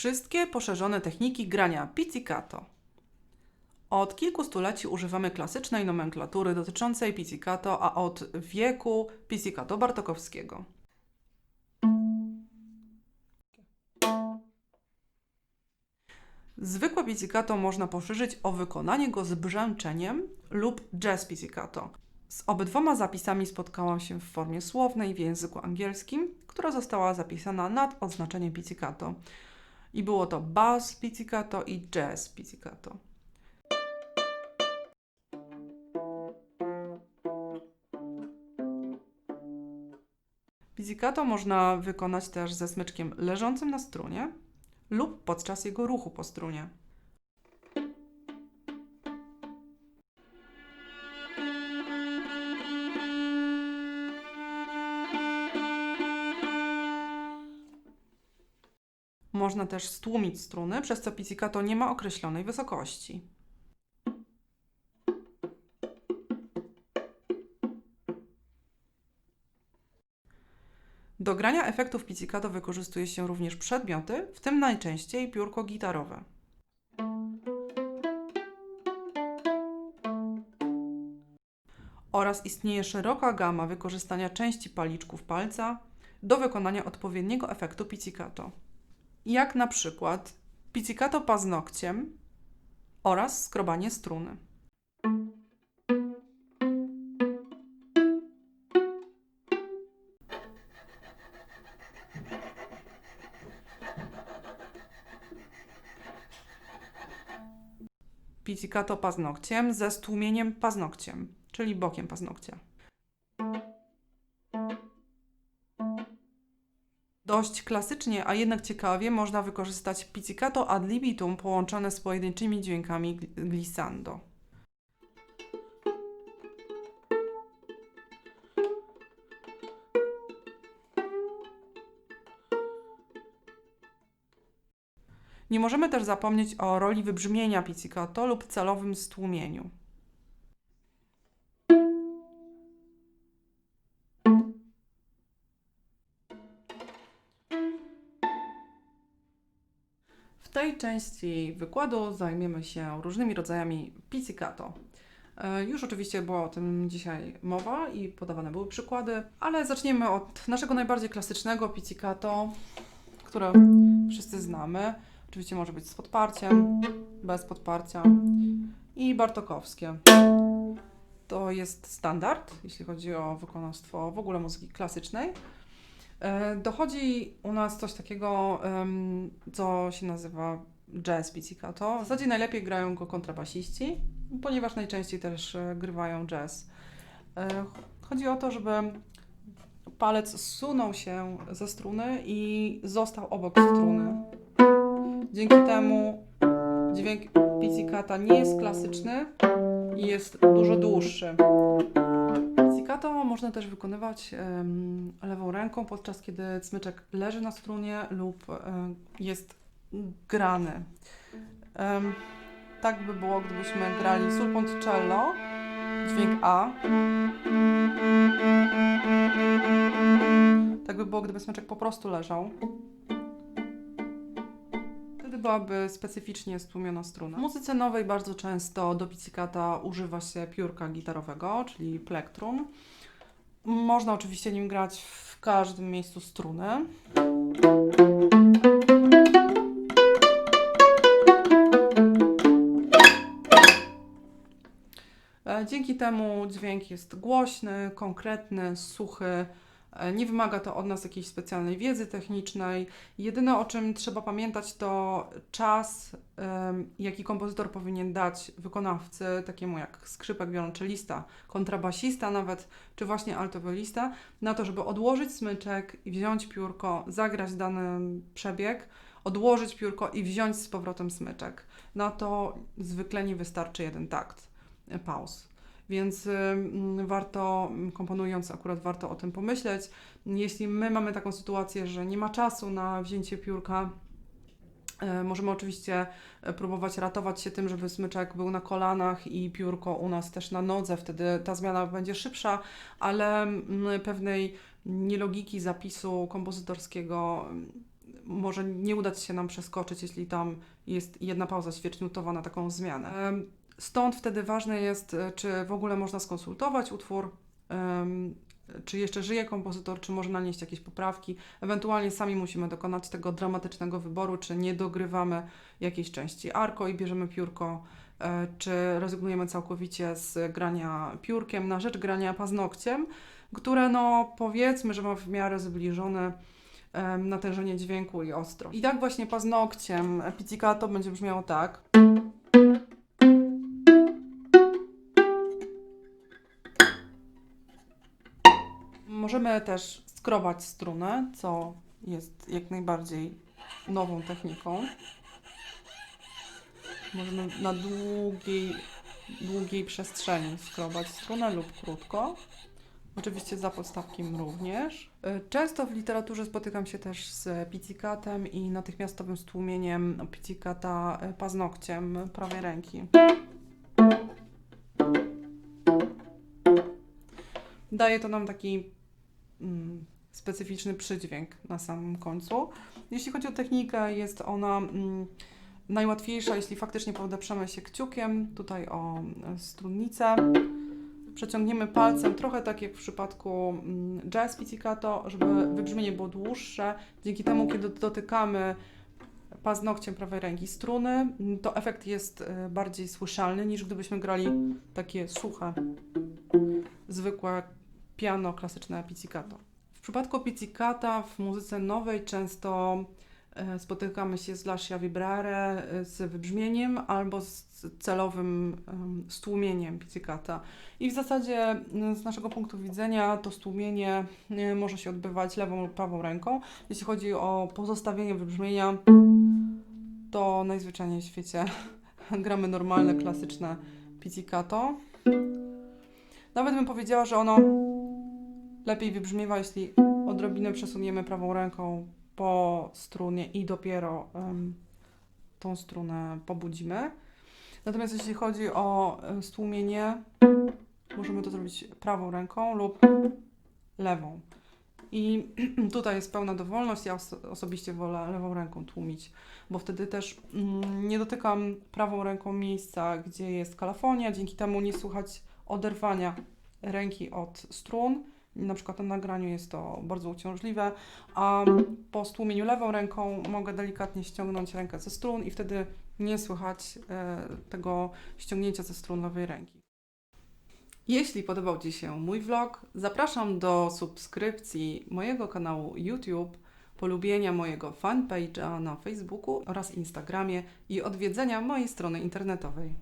Wszystkie poszerzone techniki grania pizzicato. Od kilku stuleci używamy klasycznej nomenklatury dotyczącej pizzicato, a od wieku pizzicato bartokowskiego. Zwykłe pizzicato można poszerzyć o wykonanie go z brzęczeniem lub jazz pizzicato. Z obydwoma zapisami spotkałam się w formie słownej w języku angielskim, która została zapisana nad oznaczeniem pizzicato. I było to bass pizzicato i jazz pizzicato. Pizzicato można wykonać też ze smyczkiem leżącym na strunie lub podczas jego ruchu po strunie. Można też stłumić struny, przez co pizzicato nie ma określonej wysokości. Do grania efektów pizzicato wykorzystuje się również przedmioty, w tym najczęściej piórko gitarowe. Oraz istnieje szeroka gama wykorzystania części paliczków palca do wykonania odpowiedniego efektu pizzicato. Jak na przykład pizzicato paznokciem oraz skrobanie struny. Pizzicato paznokciem ze stłumieniem paznokciem, czyli bokiem paznokcia. Dość klasycznie, a jednak ciekawie można wykorzystać pizzicato ad libitum połączone z pojedynczymi dźwiękami glissando. Nie możemy też zapomnieć o roli wybrzmienia pizzicato lub celowym stłumieniu. W tej części wykładu zajmiemy się różnymi rodzajami pizzicato. Już oczywiście była o tym dzisiaj mowa i podawane były przykłady, ale zaczniemy od naszego najbardziej klasycznego pizzicato, które wszyscy znamy. Oczywiście może być z podparciem, bez podparcia i bartokowskie. To jest standard, jeśli chodzi o wykonawstwo w ogóle muzyki klasycznej. Dochodzi u nas coś takiego, co się nazywa jazz pizzicato. W zasadzie najlepiej grają go kontrabasiści, ponieważ najczęściej też grywają jazz. Chodzi o to, żeby palec zsunął się ze struny i został obok struny. Dzięki temu dźwięk pizzicata nie jest klasyczny i jest dużo dłuższy. Pizzicato można też wykonywać lewą ręką, podczas kiedy smyczek leży na strunie lub jest grany. Tak by było, gdybyśmy grali sul ponticello, dźwięk A. Tak by było, gdyby smyczek po prostu leżał. Wtedy byłaby specyficznie stłumiona struna. W muzyce nowej bardzo często do pizzicata używa się piórka gitarowego, czyli plektrum. Można oczywiście nim grać w każdym miejscu struny. Dzięki temu dźwięk jest głośny, konkretny, suchy. Nie wymaga to od nas jakiejś specjalnej wiedzy technicznej. Jedyne, o czym trzeba pamiętać, to czas, jaki kompozytor powinien dać wykonawcy, takiemu jak skrzypek, wiolonczelista, kontrabasista nawet, czy właśnie altowiolista, na to, żeby odłożyć smyczek i wziąć piórko, zagrać dany przebieg, odłożyć piórko i wziąć z powrotem smyczek. Na to zwykle nie wystarczy jeden takt pauz. Więc warto, komponując akurat warto o tym pomyśleć. Jeśli my mamy taką sytuację, że nie ma czasu na wzięcie piórka, możemy oczywiście próbować ratować się tym, żeby smyczek był na kolanach i piórko u nas też na nodze, wtedy ta zmiana będzie szybsza, ale pewnej nielogiki zapisu kompozytorskiego może nie udać się nam przeskoczyć, jeśli tam jest jedna pauza ćwierćminutowa na taką zmianę. Stąd wtedy ważne jest, czy w ogóle można skonsultować utwór, czy jeszcze żyje kompozytor, czy może nanieść jakieś poprawki. Ewentualnie sami musimy dokonać tego dramatycznego wyboru, czy nie dogrywamy jakiejś części arco i bierzemy piórko, czy rezygnujemy całkowicie z grania piórkiem na rzecz grania paznokciem, które no powiedzmy, że ma w miarę zbliżone natężenie dźwięku i ostro. I tak właśnie paznokciem pizzicato będzie brzmiało tak. Możemy też skrobać strunę, co jest jak najbardziej nową techniką. Możemy na długiej przestrzeni skrobać strunę lub krótko. Oczywiście za podstawkiem również. Często w literaturze spotykam się też z pizzicatem i natychmiastowym stłumieniem pizzicata paznokciem prawej ręki. Daje to nam taki specyficzny przydźwięk na samym końcu. Jeśli chodzi o technikę, jest ona najłatwiejsza, jeśli faktycznie podeprzemy się kciukiem, tutaj o strunnicę. Przeciągniemy palcem, trochę tak jak w przypadku jazz pizzicato, żeby wybrzmienie było dłuższe. Dzięki temu, kiedy dotykamy paznokciem prawej ręki struny, to efekt jest bardziej słyszalny, niż gdybyśmy grali takie suche, zwykłe piano klasyczne pizzicato. W przypadku pizzicata w muzyce nowej często spotykamy się z lascia vibrare, z wybrzmieniem albo z celowym stłumieniem pizzicata. I w zasadzie z naszego punktu widzenia to stłumienie może się odbywać lewą lub prawą ręką. Jeśli chodzi o pozostawienie wybrzmienia, to najzwyczajniej w świecie gramy normalne, klasyczne pizzicato. Nawet bym powiedziała, że ono lepiej wybrzmiewa, jeśli odrobinę przesuniemy prawą ręką po strunie i dopiero tą strunę pobudzimy. Natomiast jeśli chodzi o stłumienie, możemy to zrobić prawą ręką lub lewą. I tutaj jest pełna dowolność. Ja osobiście wolę lewą ręką tłumić, bo wtedy też nie dotykam prawą ręką miejsca, gdzie jest kalafonia. Dzięki temu nie słychać oderwania ręki od strun. Na przykład na nagraniu jest to bardzo uciążliwe, a po stłumieniu lewą ręką mogę delikatnie ściągnąć rękę ze strun i wtedy nie słychać tego ściągnięcia ze strun lewej ręki. Jeśli podobał Ci się mój vlog, zapraszam do subskrypcji mojego kanału YouTube, polubienia mojego fanpage'a na Facebooku oraz Instagramie i odwiedzenia mojej strony internetowej.